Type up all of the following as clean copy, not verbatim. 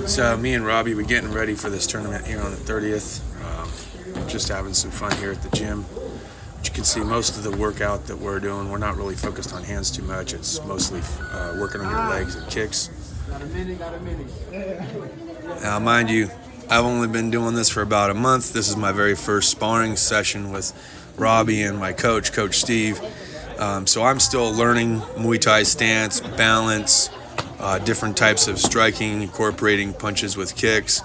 So me and Robby, we're getting ready for this tournament here on the 30th. Just having some fun here at the gym. But you can see most of the workout that we're doing, we're not really focused on hands too much. It's mostly working on your legs and kicks. Now, mind you, I've only been doing this for about a month. This is my very first sparring session with Robby and my coach, Coach Steve. So I'm still learning Muay Thai stance, balance, different types of striking, incorporating punches with kicks.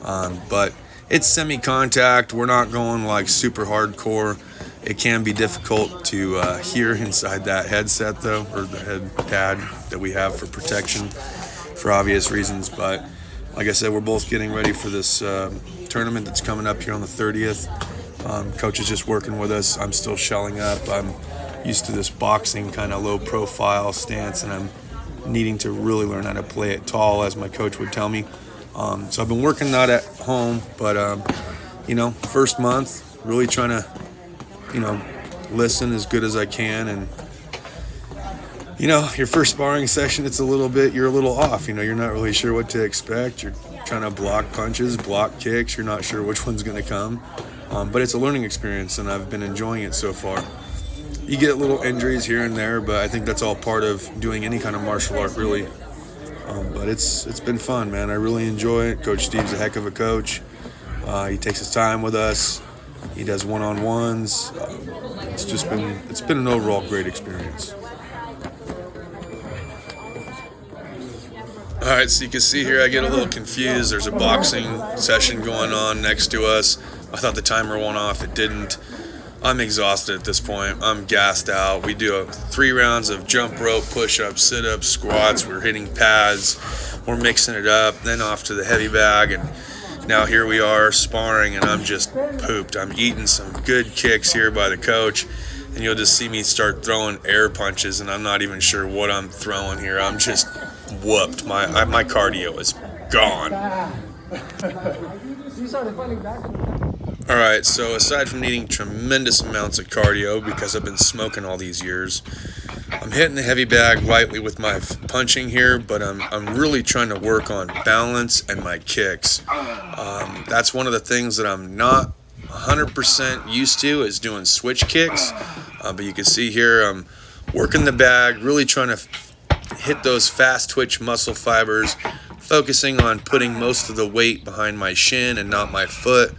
But it's semi-contact. We're not going like super hardcore. It can be difficult to hear inside that headset though, or the head pad that we have for protection for obvious reasons. But like I said, we're both getting ready for this tournament that's coming up here on the 30th. Coach is just working with us. I'm still shelling up. I'm used to this boxing kind of low profile stance, and I'm needing to really learn how to play it tall, as my coach would tell me. So I've been working that at home, but first month, really trying to, listen as good as I can. And, your first sparring session, you're a little off. You're not really sure what to expect. You're trying to block punches, block kicks. You're not sure which one's going to come. But it's a learning experience, and I've been enjoying it so far. You get little injuries here and there, but I think that's all part of doing any kind of martial art, really. But it's been fun, man. I really enjoy it. Coach Steve's a heck of a coach. He takes his time with us. He does one-on-ones. It's been an overall great experience. All right, so you can see here I get a little confused. There's a boxing session going on next to us. I thought the timer went off. It didn't. I'm exhausted at this point. I'm gassed out. We do 3 rounds of jump rope, push-ups, sit-ups, squats. We're hitting pads. We're mixing it up. Then off to the heavy bag. And now here we are sparring, and I'm just pooped. I'm eating some good kicks here by the coach. And you'll just see me start throwing air punches, and I'm not even sure what I'm throwing here. I'm just whooped. My cardio is gone. All right, so aside from needing tremendous amounts of cardio because I've been smoking all these years, I'm hitting the heavy bag lightly with my punching here, but I'm really trying to work on balance and my kicks. That's one of the things that I'm not 100% used to, is doing switch kicks. But you can see here I'm working the bag, really trying to hit those fast twitch muscle fibers, focusing on putting most of the weight behind my shin and not my foot.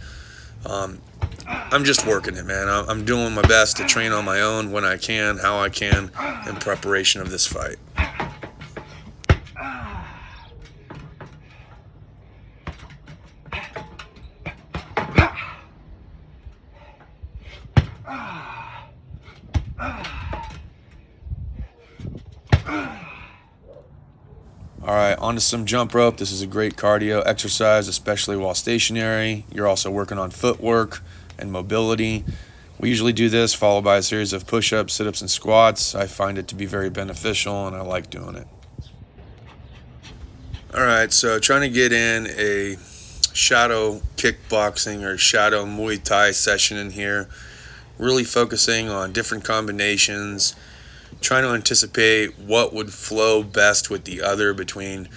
I'm just working it, man. I'm doing my best to train on my own when I can, how I can, in preparation of this fight. All right, on to some jump rope. This is a great cardio exercise, especially while stationary. You're also working on footwork and mobility. We usually do this followed by a series of push-ups, sit-ups, and squats. I find it to be very beneficial, and I like doing it. All right, so trying to get in a shadow kickboxing or shadow Muay Thai session in here. Really focusing on different combinations, trying to anticipate what would flow best with the other between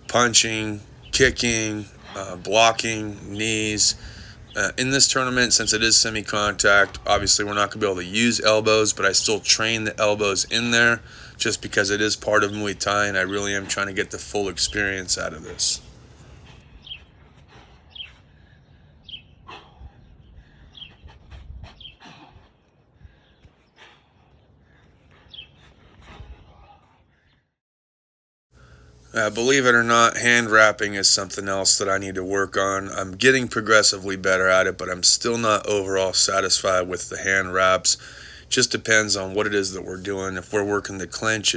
punching, kicking, blocking, knees. In this tournament, since it is semi-contact, obviously we're not going to be able to use elbows, but I still train the elbows in there just because it is part of Muay Thai, and I really am trying to get the full experience out of this. Believe it or not, hand wrapping is something else that I need to work on. I'm getting progressively better at it, but I'm still not overall satisfied with the hand wraps. Just depends on what it is that we're doing. If we're working the clinch,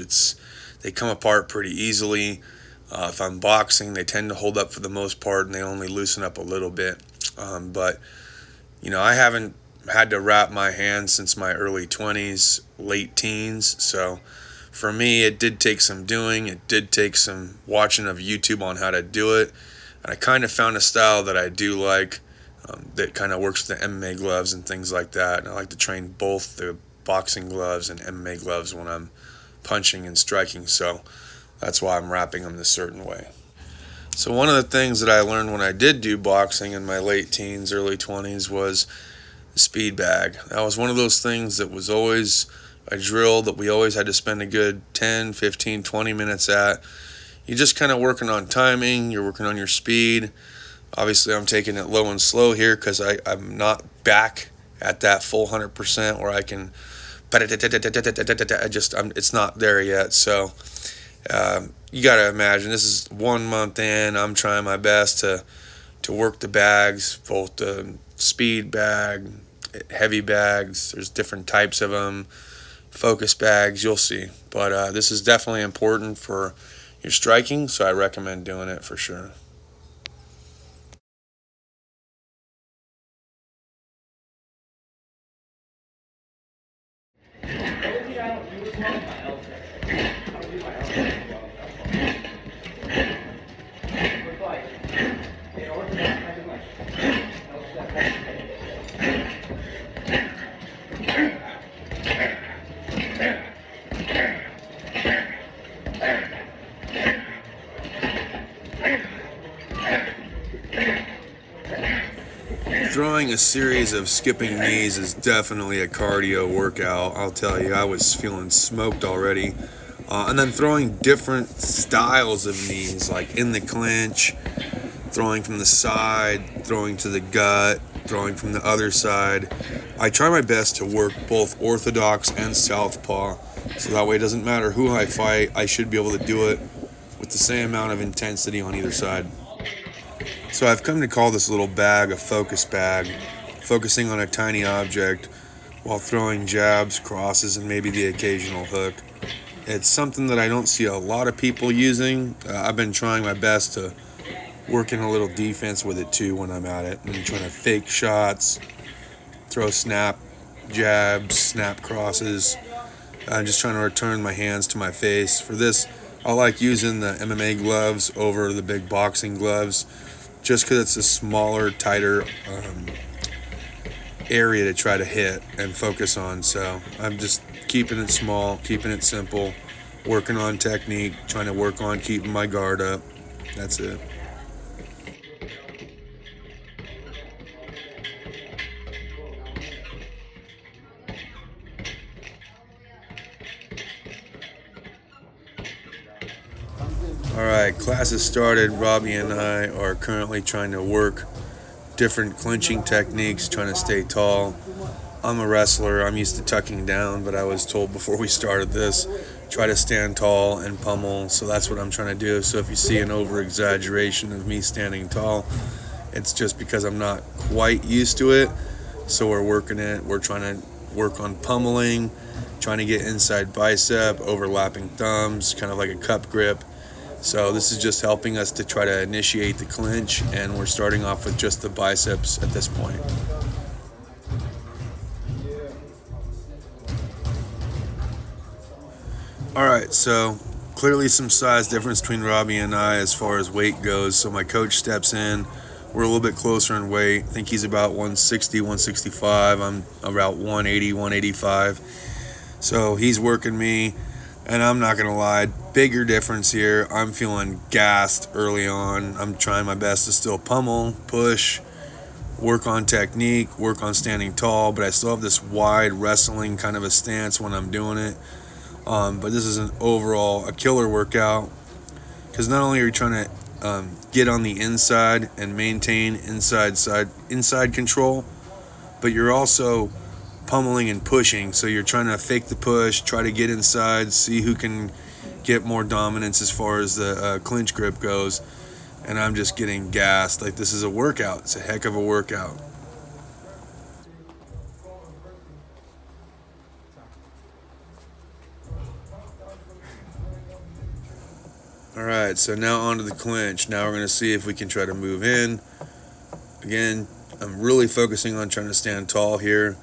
they come apart pretty easily. If I'm boxing, they tend to hold up for the most part, and they only loosen up a little bit. But I haven't had to wrap my hands since my early 20s, late teens, so for me, it did take some doing. It did take some watching of YouTube on how to do it. And I kind of found a style that I do like, that kind of works with the MMA gloves and things like that. And I like to train both the boxing gloves and MMA gloves when I'm punching and striking. So that's why I'm wrapping them this certain way. So one of the things that I learned when I did do boxing in my late teens, early 20s was speed bag. That was one of those things that was always a drill that we always had to spend a good 10, 15, 20 minutes at. You're just kind of working on timing, you're working on your speed. Obviously, I'm taking it low and slow here because I'm not back at that full 100% where I can, it's not there yet. So you got to imagine this is 1 month in. I'm trying my best to work the bags, both the speed bag, heavy bags. There's different types of them, focus bags, you'll see. But this is definitely important for your striking, so I recommend doing it for sure. Throwing a series of skipping knees is definitely a cardio workout. I'll tell you, I was feeling smoked already. And then throwing different styles of knees, like in the clinch, throwing from the side, throwing to the gut, throwing from the other side. I try my best to work both orthodox and southpaw, so that way it doesn't matter who I fight, I should be able to do it with the same amount of intensity on either side. So I've come to call this little bag a focus bag, focusing on a tiny object while throwing jabs, crosses, and maybe the occasional hook. It's something that I don't see a lot of people using. I've been trying my best to work in a little defense with it too when I'm at it. I'm trying to fake shots, throw snap jabs, snap crosses. I'm just trying to return my hands to my face. For this, I like using the MMA gloves over the big boxing gloves, just because it's a smaller, tighter area to try to hit and focus on. So I'm just keeping it small, keeping it simple, working on technique, trying to work on keeping my guard up. That's it. All right, class has started. Robby and I are currently trying to work different clinching techniques, trying to stay tall. I'm a wrestler. I'm used to tucking down, but I was told before we started this, try to stand tall and pummel. So that's what I'm trying to do. So if you see an over-exaggeration of me standing tall, it's just because I'm not quite used to it. So we're working it. We're trying to work on pummeling, trying to get inside bicep, overlapping thumbs, kind of like a cup grip. So this is just helping us to try to initiate the clinch, and we're starting off with just the biceps at this point. All right, so clearly some size difference between Robby and I as far as weight goes. So my coach steps in. We're a little bit closer in weight. I think he's about 160, 165. I'm about 180, 185. So he's working me. And I'm not going to lie, bigger difference here. I'm feeling gassed early on. I'm trying my best to still pummel, push, work on technique, work on standing tall, but I still have this wide wrestling kind of a stance when I'm doing it. But this is an overall a killer workout, because not only are you trying to get on the inside and maintain inside control, but you're also pummeling and pushing. So you're trying to fake the push, try to get inside, see who can get more dominance as far as the clinch grip goes. And I'm just getting gassed. Like, this is a workout. It's a heck of a workout. All right, so now onto the clinch. Now we're going to see if we can try to move in. Again, I'm really focusing on trying to stand tall here.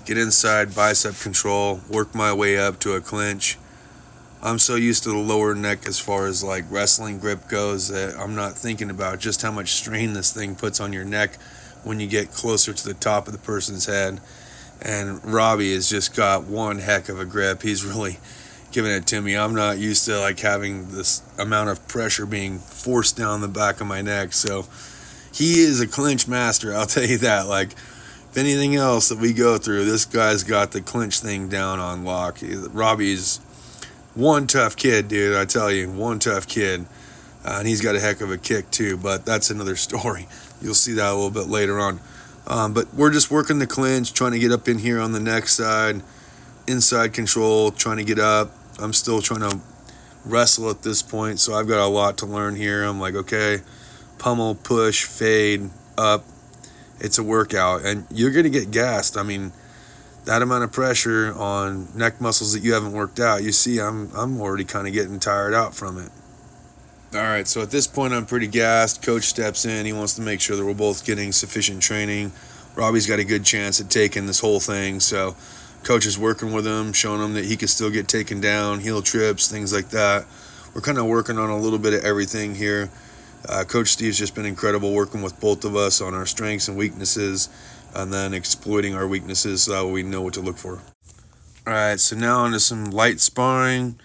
Get inside, bicep control, work my way up to a clinch. I'm so used to the lower neck as far as like wrestling grip goes that I'm not thinking about just how much strain this thing puts on your neck when you get closer to the top of the person's head. And Robby has just got one heck of a grip. He's really giving it to me. I'm not used to like having this amount of pressure being forced down the back of my neck. So he is a clinch master, I'll tell you that. Like, if anything else that we go through, this guy's got the clinch thing down on lock. Robby's one tough kid, dude. I tell you, one tough kid. And he's got a heck of a kick too, but that's another story. You'll see that a little bit later on. But we're just working the clinch, trying to get up in here on the neck side, inside control, trying to get up. I'm still trying to wrestle at this point, so I've got a lot to learn here. I'm like, okay, pummel, push, fade, up. It's a workout, and you're going to get gassed. I mean, that amount of pressure on neck muscles that you haven't worked out, you see, I'm already kind of getting tired out from it. All right, so at this point, I'm pretty gassed. Coach steps in. He wants to make sure that we're both getting sufficient training. Robby's got a good chance at taking this whole thing, so coach is working with him, showing him that he can still get taken down, heel trips, things like that. We're kind of working on a little bit of everything here. Coach Steve's just been incredible working with both of us on our strengths and weaknesses, and then exploiting our weaknesses so that we know what to look for. All right, so now on to some light sparring.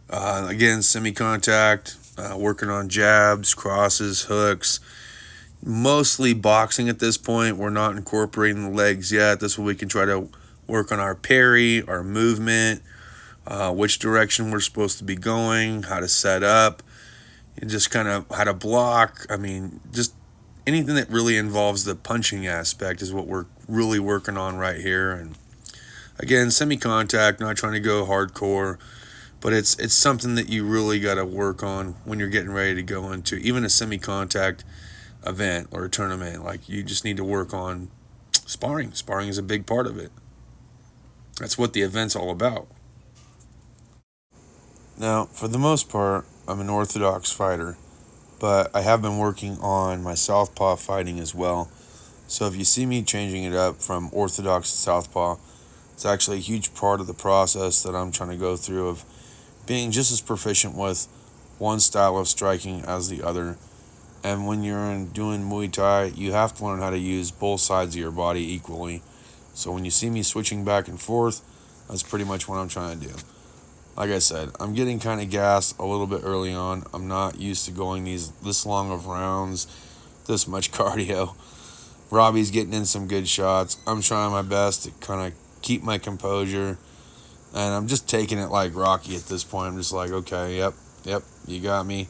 Again, semi-contact, working on jabs, crosses, hooks. Mostly boxing at this point. We're not incorporating the legs yet. This way we can try to work on our parry, our movement, which direction we're supposed to be going, how to set up, and just kind of how to block. I mean, just anything that really involves the punching aspect is what we're really working on right here. And again, semi-contact, not trying to go hardcore, but it's something that you really got to work on when you're getting ready to go into even a semi-contact event or a tournament. Like, you just need to work on sparring. Sparring is a big part of it. That's what the event's all about. Now, for the most part, I'm an orthodox fighter, but I have been working on my southpaw fighting as well. So if you see me changing it up from orthodox to southpaw, it's actually a huge part of the process that I'm trying to go through of being just as proficient with one style of striking as the other. And when you're doing Muay Thai, you have to learn how to use both sides of your body equally. So when you see me switching back and forth, that's pretty much what I'm trying to do. Like I said, I'm getting kind of gassed a little bit early on. I'm not used to going this long of rounds, this much cardio. Robby's getting in some good shots. I'm trying my best to kind of keep my composure. And I'm just taking it like Rocky at this point. I'm just like, okay, yep, you got me.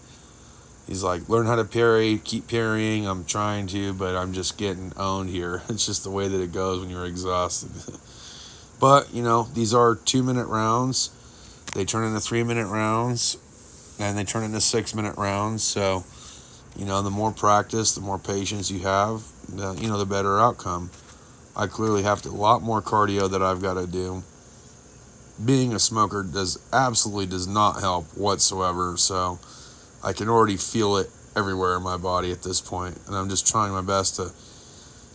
He's like, learn how to parry, keep parrying. I'm trying to, but I'm just getting owned here. It's just the way that it goes when you're exhausted. But, you know, these are 2-minute rounds. They turn into 3-minute rounds, and they turn into 6-minute rounds. So, you know, the more practice, the more patience you have, the better outcome. I clearly have a lot more cardio that I've got to do. Being a smoker absolutely does not help whatsoever. So I can already feel it everywhere in my body at this point, and I'm just trying my best to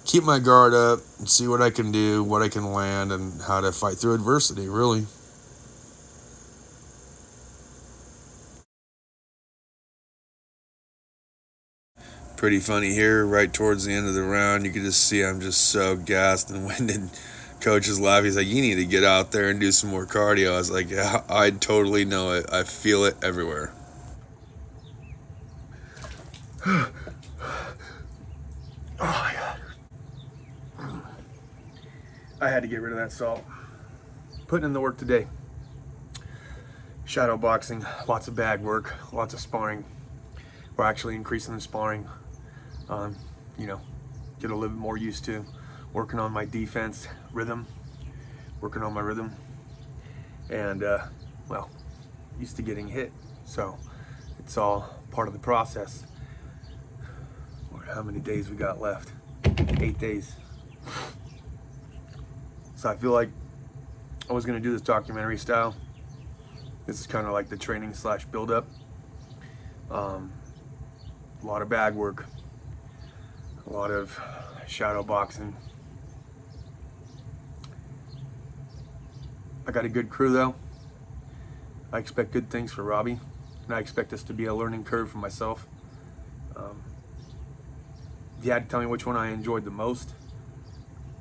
keep my guard up and see what I can do, what I can land, and how to fight through adversity, really. Pretty funny here, right towards the end of the round, you can just see I'm just so gassed and winded. Coach is laughing. He's like, you need to get out there and do some more cardio. I was like, yeah, I totally know it. I feel it everywhere. Oh my God. I had to get rid of that salt. Putting in the work today. Shadow boxing, lots of bag work, lots of sparring. We're actually increasing the sparring. Get a little bit more used to working on my defense rhythm, working on my rhythm, and used to getting hit. So it's all part of the process. How many days we got left? 8 days. So I feel like I was gonna do this documentary style. This is kind of like the training / build up. A lot of bag work, a lot of shadow boxing. I got a good crew though. I expect good things for Robby, and I expect this to be a learning curve for myself. If you had to tell me which one I enjoyed the most,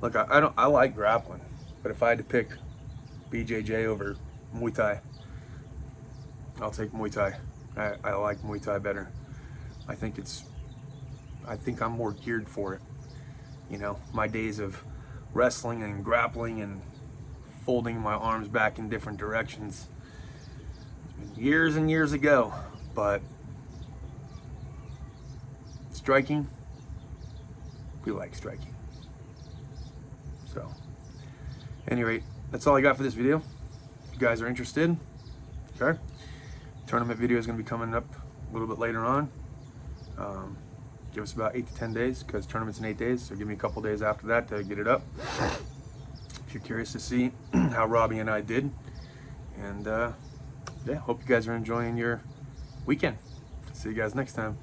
look, I like grappling, but if I had to pick BJJ over Muay Thai, I'll take Muay Thai. I like Muay Thai better. I think I'm more geared for it. You know, my days of wrestling and grappling and folding my arms back in different directions, it's been years and years ago, but striking, we like striking. So, at any rate, that's all I got for this video. If you guys are interested, okay, tournament video is going to be coming up a little bit later on. Give us about 8 to 10 days, because tournament's in 8 days, so give me a couple days after that to get it up. If you're curious to see how Robby and I did, and yeah, hope you guys are enjoying your weekend. See you guys next time.